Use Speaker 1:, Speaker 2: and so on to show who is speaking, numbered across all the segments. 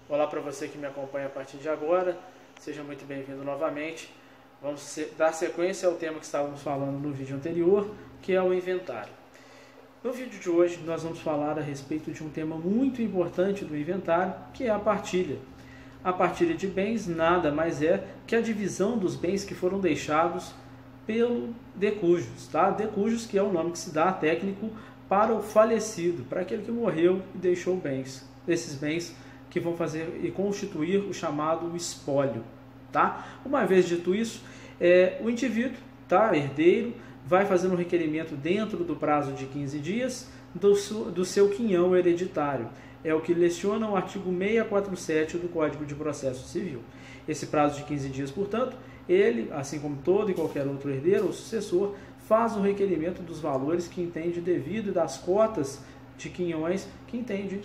Speaker 1: Olá para você que me acompanha a partir de agora, seja muito bem-vindo novamente. Vamos dar sequência ao tema que estávamos falando no vídeo anterior, que é o inventário. No vídeo de hoje nós vamos falar a respeito de um tema muito importante do inventário, que é a partilha. A partilha de bens nada mais é que a divisão dos bens que foram deixados pelo decujus, tá? Decujus, que é o nome que se dá técnico para o falecido, para aquele que morreu e deixou bens. Esses bens que vão fazer e constituir o chamado espólio, tá? Uma vez dito isso, o indivíduo, tá, herdeiro, vai fazer um requerimento dentro do prazo de 15 dias do seu quinhão hereditário. É o que leciona o artigo 647 do Código de Processo Civil. Esse prazo de 15 dias, portanto, ele, assim como todo e qualquer outro herdeiro ou sucessor, faz o requerimento dos valores que entende devido das cotas de quinhões que entende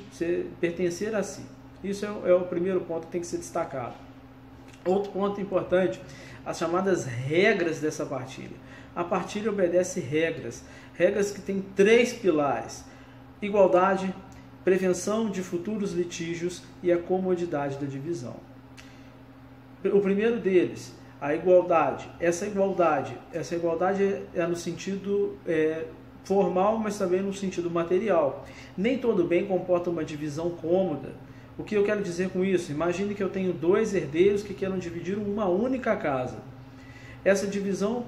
Speaker 1: pertencer a si. Isso é o primeiro ponto que tem que ser destacado. Outro ponto importante, as chamadas regras dessa partilha. A partilha obedece regras que têm 3 pilares: igualdade, prevenção de futuros litígios e a comodidade da divisão. O primeiro deles, a igualdade. Essa igualdade é no sentido formal, mas também no sentido material. Nem todo bem comporta uma divisão cômoda. O que eu quero dizer com isso? Imagine que eu tenho 2 herdeiros que queiram dividir uma única casa. Essa divisão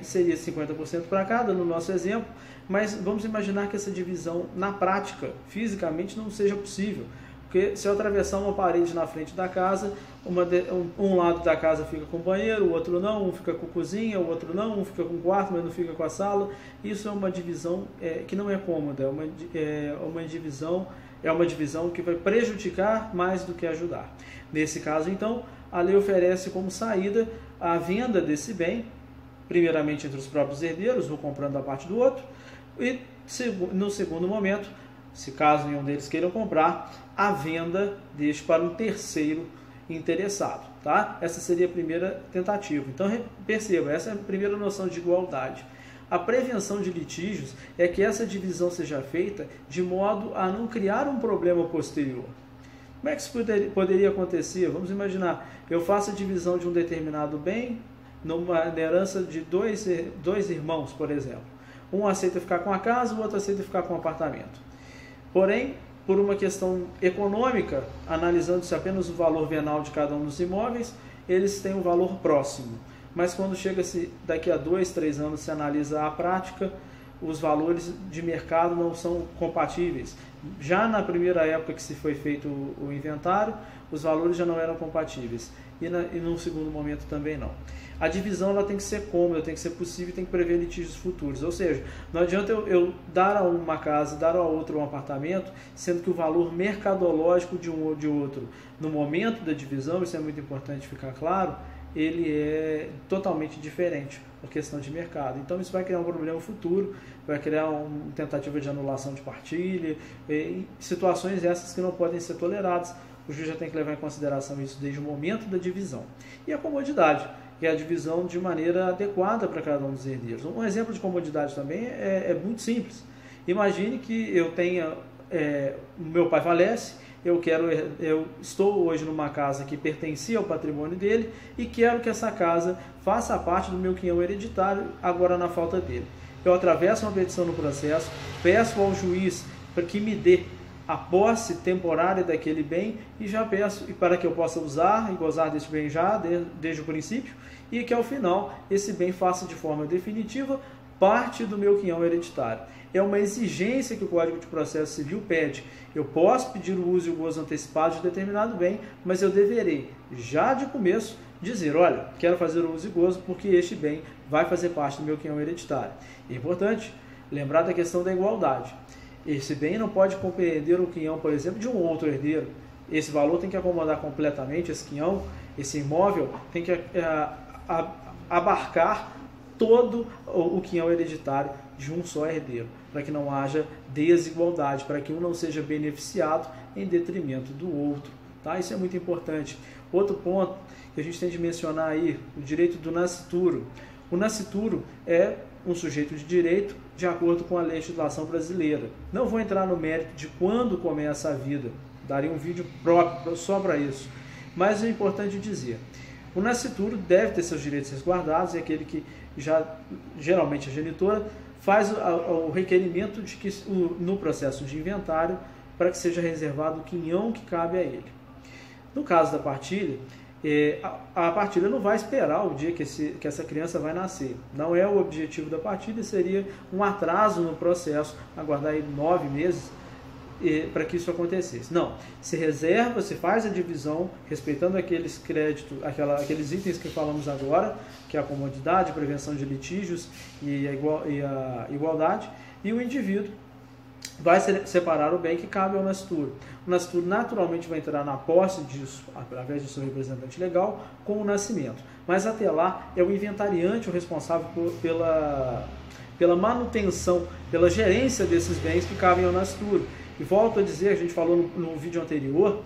Speaker 1: seria 50% para cada, no nosso exemplo, mas vamos imaginar que essa divisão, na prática, fisicamente, não seja possível. Porque se eu atravessar uma parede na frente da casa, um lado da casa fica com o banheiro, o outro não, um fica com a cozinha, o outro não, um fica com o quarto, mas não fica com a sala. Isso é uma divisão que não é cômoda, é uma divisão que vai prejudicar mais do que ajudar. Nesse caso, então, a lei oferece como saída a venda desse bem, primeiramente entre os próprios herdeiros, um comprando da parte do outro, e no segundo momento, se caso nenhum deles queiram comprar, a venda deste para um terceiro interessado, tá? Essa seria a primeira tentativa. Então, perceba, essa é a primeira noção de igualdade. A prevenção de litígios é que essa divisão seja feita de modo a não criar um problema posterior. Como é que isso poderia acontecer? Vamos imaginar, eu faço a divisão de um determinado bem numa herança de dois irmãos, por exemplo. Um aceita ficar com a casa, o outro aceita ficar com o apartamento. Porém, por uma questão econômica, analisando-se apenas o valor venal de cada um dos imóveis, eles têm um valor próximo. Mas quando chega-se daqui a 2, 3 anos, se analisa a prática, os valores de mercado não são compatíveis. Já na primeira época que se foi feito o inventário, os valores já não eram compatíveis. E no segundo momento também não. A divisão ela tem que ser cômoda, tem que ser possível, tem que prever litígios futuros. Ou seja, não adianta eu dar a uma casa, dar a outra um apartamento, sendo que o valor mercadológico de um ou de outro, no momento da divisão, isso é muito importante ficar claro, ele é totalmente diferente por questão de mercado. Então isso vai criar um problema futuro, vai criar uma tentativa de anulação de partilha, situações essas que não podem ser toleradas. O juiz já tem que levar em consideração isso desde o momento da divisão. E a comodidade, que é a divisão de maneira adequada para cada um dos herdeiros. Um exemplo de comodidade também é muito simples. Imagine que eu tenha, meu pai falece, eu estou hoje numa casa que pertencia ao patrimônio dele e quero que essa casa faça parte do meu quinhão hereditário agora na falta dele. Eu atravesso uma petição no processo, peço ao juiz para que me dê a posse temporária daquele bem e já peço para que eu possa usar e gozar desse bem já desde o princípio e que ao final esse bem faça de forma definitiva parte do meu quinhão hereditário. É uma exigência que o Código de Processo Civil pede. Eu posso pedir o uso e o gozo antecipado de determinado bem, mas eu deverei, já de começo, dizer, olha, quero fazer o uso e gozo porque este bem vai fazer parte do meu quinhão hereditário. É importante lembrar da questão da igualdade. Esse bem não pode compreender o quinhão, por exemplo, de um outro herdeiro. Esse valor tem que acomodar completamente esse quinhão, esse imóvel tem que abarcar todo o quinhão hereditário de um só herdeiro, para que não haja desigualdade, para que um não seja beneficiado em detrimento do outro. Tá? Isso é muito importante. Outro ponto que a gente tem de mencionar aí, o direito do nascituro. O nascituro é um sujeito de direito de acordo com a legislação brasileira. Não vou entrar no mérito de quando começa a vida daria um vídeo próprio só para isso. Mas é importante dizer, o nascituro deve ter seus direitos resguardados, e aquele que geralmente a genitora, faz o requerimento de que no processo de inventário, para que seja reservado o quinhão que cabe a ele. No caso da partilha, a partilha não vai esperar o dia que essa criança vai nascer. Não é o objetivo da partilha, seria um atraso no processo, aguardar aí 9 meses para que isso acontecesse. Não, se reserva, se faz a divisão, respeitando aqueles créditos, aqueles itens que falamos agora, que é a comodidade, a prevenção de litígios e a igualdade, e o indivíduo vai separar o bem que cabe ao nascituro. O nascituro naturalmente vai entrar na posse disso, através de seu representante legal, com o nascimento. Mas até lá é o inventariante o responsável pela manutenção, pela gerência desses bens que cabem ao nascituro. E volto a dizer, a gente falou no vídeo anterior,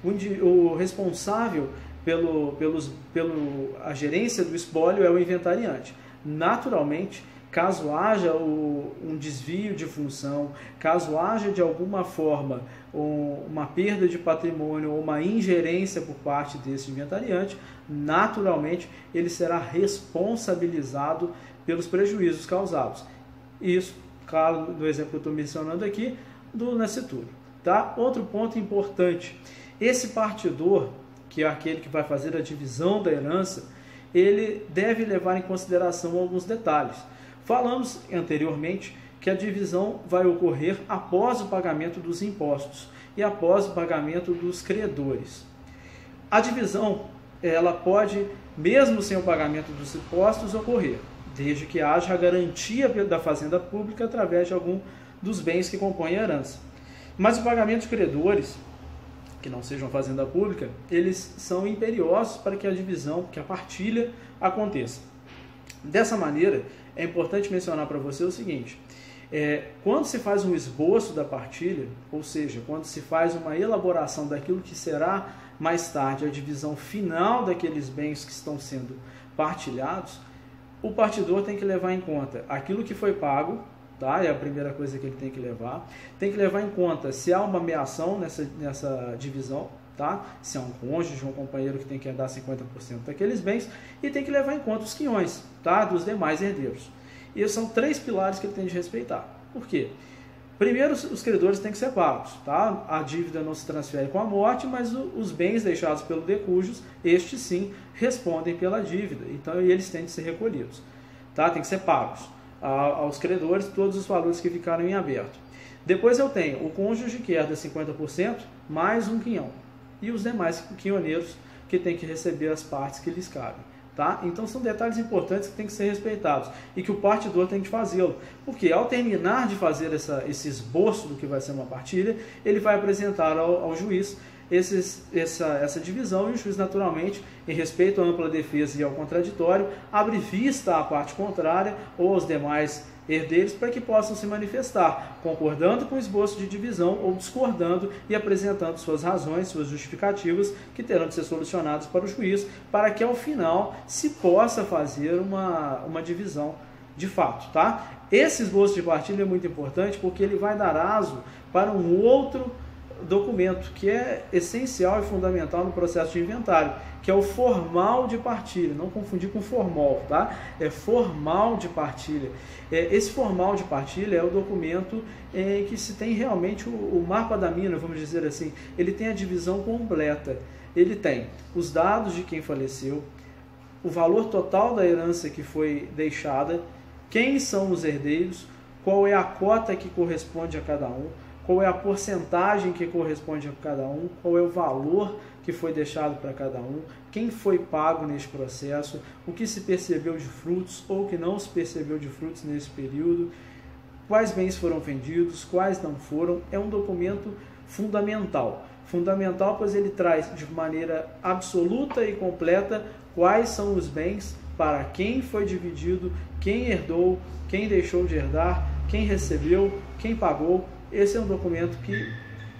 Speaker 1: o responsável pela gerência do espólio é o inventariante. Naturalmente, caso haja um desvio de função, caso haja de alguma forma uma perda de patrimônio ou uma ingerência por parte desse inventariante, naturalmente ele será responsabilizado pelos prejuízos causados. Isso, claro, no exemplo que eu estou mencionando aqui, do nascituro. Tá? Outro ponto importante, esse partidor, que é aquele que vai fazer a divisão da herança, ele deve levar em consideração alguns detalhes. Falamos anteriormente que a divisão vai ocorrer após o pagamento dos impostos e após o pagamento dos credores. A divisão, ela pode, mesmo sem o pagamento dos impostos, ocorrer, desde que haja a garantia da fazenda pública através de algum dos bens que compõem a herança. Mas o pagamento de credores, que não sejam fazenda pública, eles são imperiosos para que a divisão, que a partilha aconteça. Dessa maneira, é importante mencionar para você o seguinte, quando se faz um esboço da partilha, ou seja, quando se faz uma elaboração daquilo que será mais tarde a divisão final daqueles bens que estão sendo partilhados, o partidor tem que levar em conta aquilo que foi pago, tá? É a primeira coisa que ele tem que levar. Tem que levar em conta se há uma ameação nessa divisão, tá? Se há um cônjuge, um companheiro que tem que herdar 50% daqueles bens, e tem que levar em conta os quinhões, tá? Dos demais herdeiros. E esses são 3 pilares que ele tem de respeitar. Por quê? Primeiro, os credores têm que ser pagos, tá? A dívida não se transfere com a morte, mas os bens deixados pelo decujus, estes sim respondem pela dívida, então eles têm de ser recolhidos, tá? Tem que ser pagos aos credores todos os valores que ficaram em aberto. Depois eu tenho o cônjuge que herda 50% mais um quinhão e os demais quinhoneiros que têm que receber as partes que lhes cabem. Tá? Então são detalhes importantes que têm que ser respeitados e que o partidor tem que fazê-lo, porque ao terminar de fazer esse esboço do que vai ser uma partilha, ele vai apresentar ao juiz essa divisão, e o juiz, naturalmente, em respeito à ampla defesa e ao contraditório, abre vista à parte contrária ou aos demais herdeiros para que possam se manifestar, concordando com o esboço de divisão ou discordando e apresentando suas razões, suas justificativas, que terão de ser solucionadas para o juiz, para que ao final se possa fazer uma divisão de fato. Tá? Esse esboço de partilha é muito importante porque ele vai dar aso para um outro documento que é essencial e fundamental no processo de inventário, que é o formal de partilha. Não confundir com formal, tá? É formal de partilha. Esse formal de partilha é o documento em que se tem realmente o mapa da mina, vamos dizer assim. Ele tem a divisão completa. Ele tem os dados de quem faleceu, o valor total da herança que foi deixada, quem são os herdeiros, qual é a cota que corresponde a cada um, qual é a porcentagem que corresponde a cada um, qual é o valor que foi deixado para cada um, quem foi pago neste processo, o que se percebeu de frutos ou o que não se percebeu de frutos nesse período, quais bens foram vendidos, quais não foram. É um documento fundamental. Fundamental, pois ele traz de maneira absoluta e completa quais são os bens, para quem foi dividido, quem herdou, quem deixou de herdar, quem recebeu, quem pagou. Esse é um documento que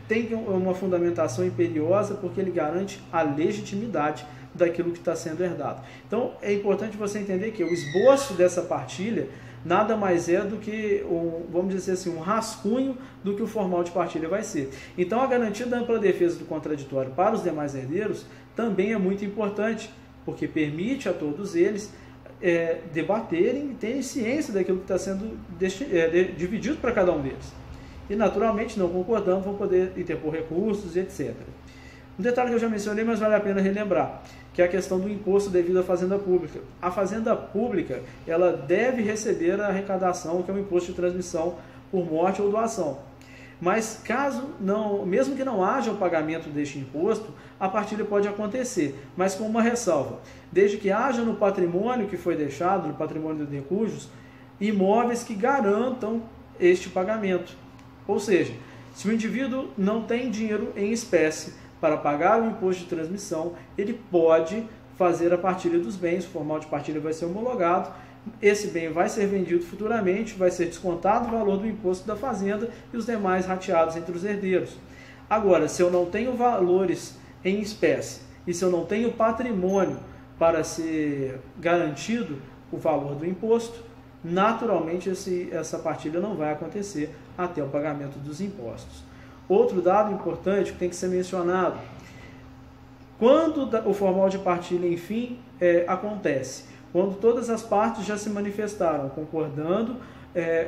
Speaker 1: tem uma fundamentação imperiosa porque ele garante a legitimidade daquilo que está sendo herdado. Então é importante você entender que o esboço dessa partilha nada mais é do que, vamos dizer assim, um rascunho do que o formal de partilha vai ser. Então, a garantia da ampla defesa do contraditório para os demais herdeiros também é muito importante, porque permite a todos eles debaterem e terem ciência daquilo que está sendo dividido para cada um deles. E, naturalmente, não concordando, vão poder interpor recursos e etc. Um detalhe que eu já mencionei, mas vale a pena relembrar, que é a questão do imposto devido à fazenda pública. A fazenda pública, ela deve receber a arrecadação, que é o imposto de transmissão por morte ou doação. Mas caso não, mesmo que não haja o pagamento deste imposto, a partilha pode acontecer, mas com uma ressalva. Desde que haja no patrimônio que foi deixado, no patrimônio dos decujos, imóveis que garantam este pagamento. Ou seja, se o indivíduo não tem dinheiro em espécie para pagar o imposto de transmissão, ele pode fazer a partilha dos bens, o formal de partilha vai ser homologado, esse bem vai ser vendido futuramente, vai ser descontado o valor do imposto da fazenda e os demais rateados entre os herdeiros. Agora, se eu não tenho valores em espécie e se eu não tenho patrimônio para ser garantido o valor do imposto, naturalmente essa partilha não vai acontecer até o pagamento dos impostos. Outro dado importante que tem que ser mencionado: quando o formal de partilha, enfim, acontece, quando todas as partes já se manifestaram concordando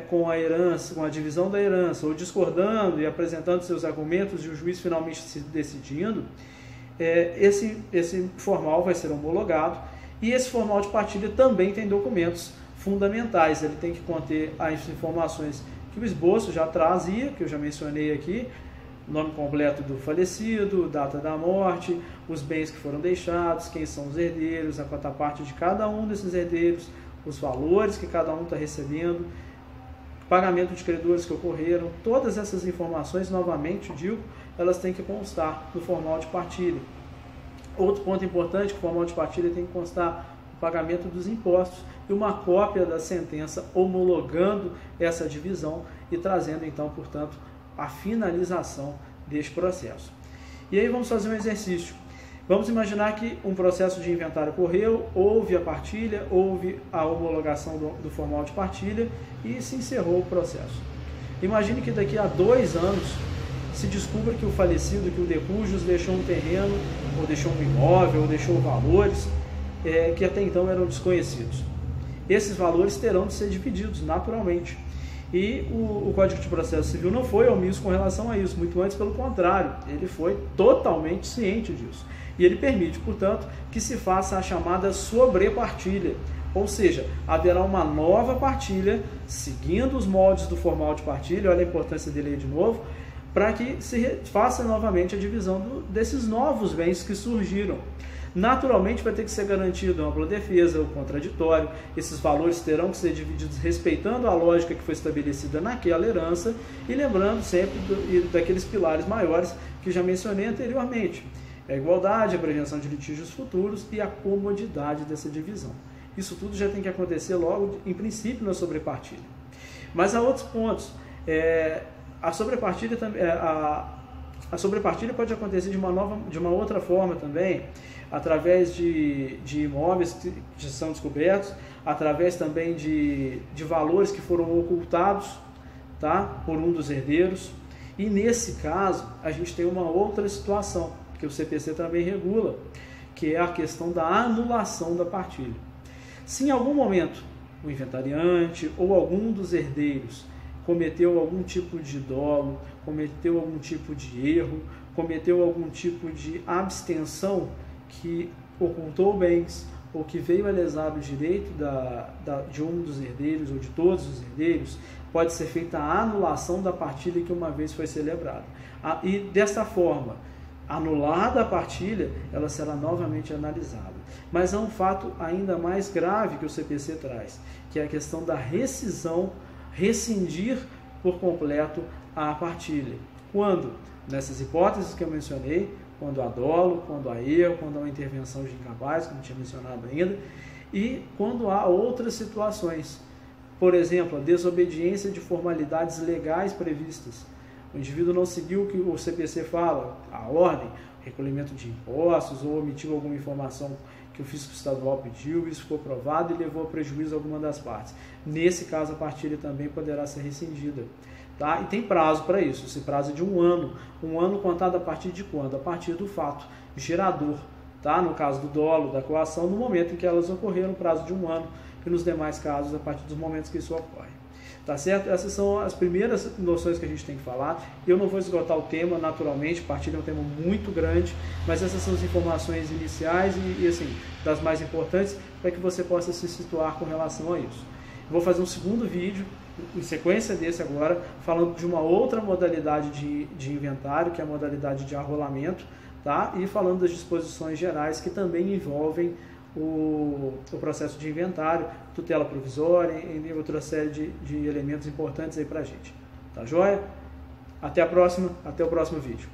Speaker 1: com a herança, com a divisão da herança, ou discordando e apresentando seus argumentos e o juiz finalmente se decidindo, esse formal vai ser homologado, e esse formal de partilha também tem documentos fundamentais. Ele tem que conter as informações que o esboço já trazia, que eu já mencionei aqui: nome completo do falecido, data da morte, os bens que foram deixados, quem são os herdeiros, a quanta parte de cada um desses herdeiros, os valores que cada um está recebendo, pagamento de credores que ocorreram. Todas essas informações, novamente digo, elas têm que constar no formal de partilha. Outro ponto importante: que o formal de partilha tem que constar o pagamento dos impostos e uma cópia da sentença homologando essa divisão e trazendo, então, portanto, a finalização deste processo. E aí vamos fazer um exercício. Vamos imaginar que um processo de inventário ocorreu, houve a partilha, houve a homologação do formal de partilha e se encerrou o processo. Imagine que daqui a 2 anos se descubra que o falecido, que o decujus, deixou um terreno, ou deixou um imóvel, ou deixou valores que até então eram desconhecidos. Esses valores terão de ser divididos naturalmente. E o Código de Processo Civil não foi omisso com relação a isso, muito antes pelo contrário, ele foi totalmente ciente disso. E ele permite, portanto, que se faça a chamada sobrepartilha, ou seja, haverá uma nova partilha, seguindo os moldes do formal de partilha, olha a importância dele aí de novo, para que se faça novamente a divisão desses novos bens que surgiram. Naturalmente vai ter que ser garantido a ampla defesa, o contraditório, esses valores terão que ser divididos respeitando a lógica que foi estabelecida naquela herança e lembrando sempre daqueles pilares maiores que já mencionei anteriormente: a igualdade, a prevenção de litígios futuros e a comodidade dessa divisão. Isso tudo já tem que acontecer logo, em princípio, na sobrepartilha. Mas há outros pontos. A sobrepartilha pode acontecer de uma outra forma também, através de imóveis que são descobertos, através também de valores que foram ocultados, tá, por um dos herdeiros. E nesse caso, a gente tem uma outra situação, que o CPC também regula, que é a questão da anulação da partilha. Se em algum momento o inventariante ou algum dos herdeiros cometeu algum tipo de dolo, cometeu algum tipo de erro, cometeu algum tipo de abstenção que ocultou bens ou que veio a lesar o direito de um dos herdeiros ou de todos os herdeiros, pode ser feita a anulação da partilha que uma vez foi celebrada. E dessa forma, anulada a partilha, ela será novamente analisada. Mas há um fato ainda mais grave que o CPC traz, que é a questão da rescisão, rescindir por completo a partilha. Quando? Nessas hipóteses que eu mencionei, quando há dolo, quando há erro, quando há uma intervenção de incapaz, como tinha mencionado ainda, e quando há outras situações. Por exemplo, a desobediência de formalidades legais previstas. O indivíduo não seguiu o que o CPC fala, a ordem, recolhimento de impostos ou omitiu alguma informação que o fisco estadual pediu, isso ficou provado e levou a prejuízo a alguma das partes. Nesse caso, a partilha também poderá ser rescindida. Tá? E tem prazo para isso, esse prazo é de 1 ano contado a partir de quando? A partir do fato gerador, tá? No caso do dolo, da coação, no momento em que elas ocorreram, prazo de 1 ano, e nos demais casos, a partir dos momentos que isso ocorre. Tá certo? Essas são as primeiras noções que a gente tem que falar. Eu não vou esgotar o tema, naturalmente, partilha é um tema muito grande, mas essas são as informações iniciais e assim, das mais importantes, para que você possa se situar com relação a isso. Eu vou fazer um segundo vídeo, em sequência desse agora, falando de uma outra modalidade de inventário, que é a modalidade de arrolamento, tá? E falando das disposições gerais que também envolvem o processo de inventário, tutela provisória e outra série de elementos importantes aí pra gente. Tá joia? Até a próxima, até o próximo vídeo.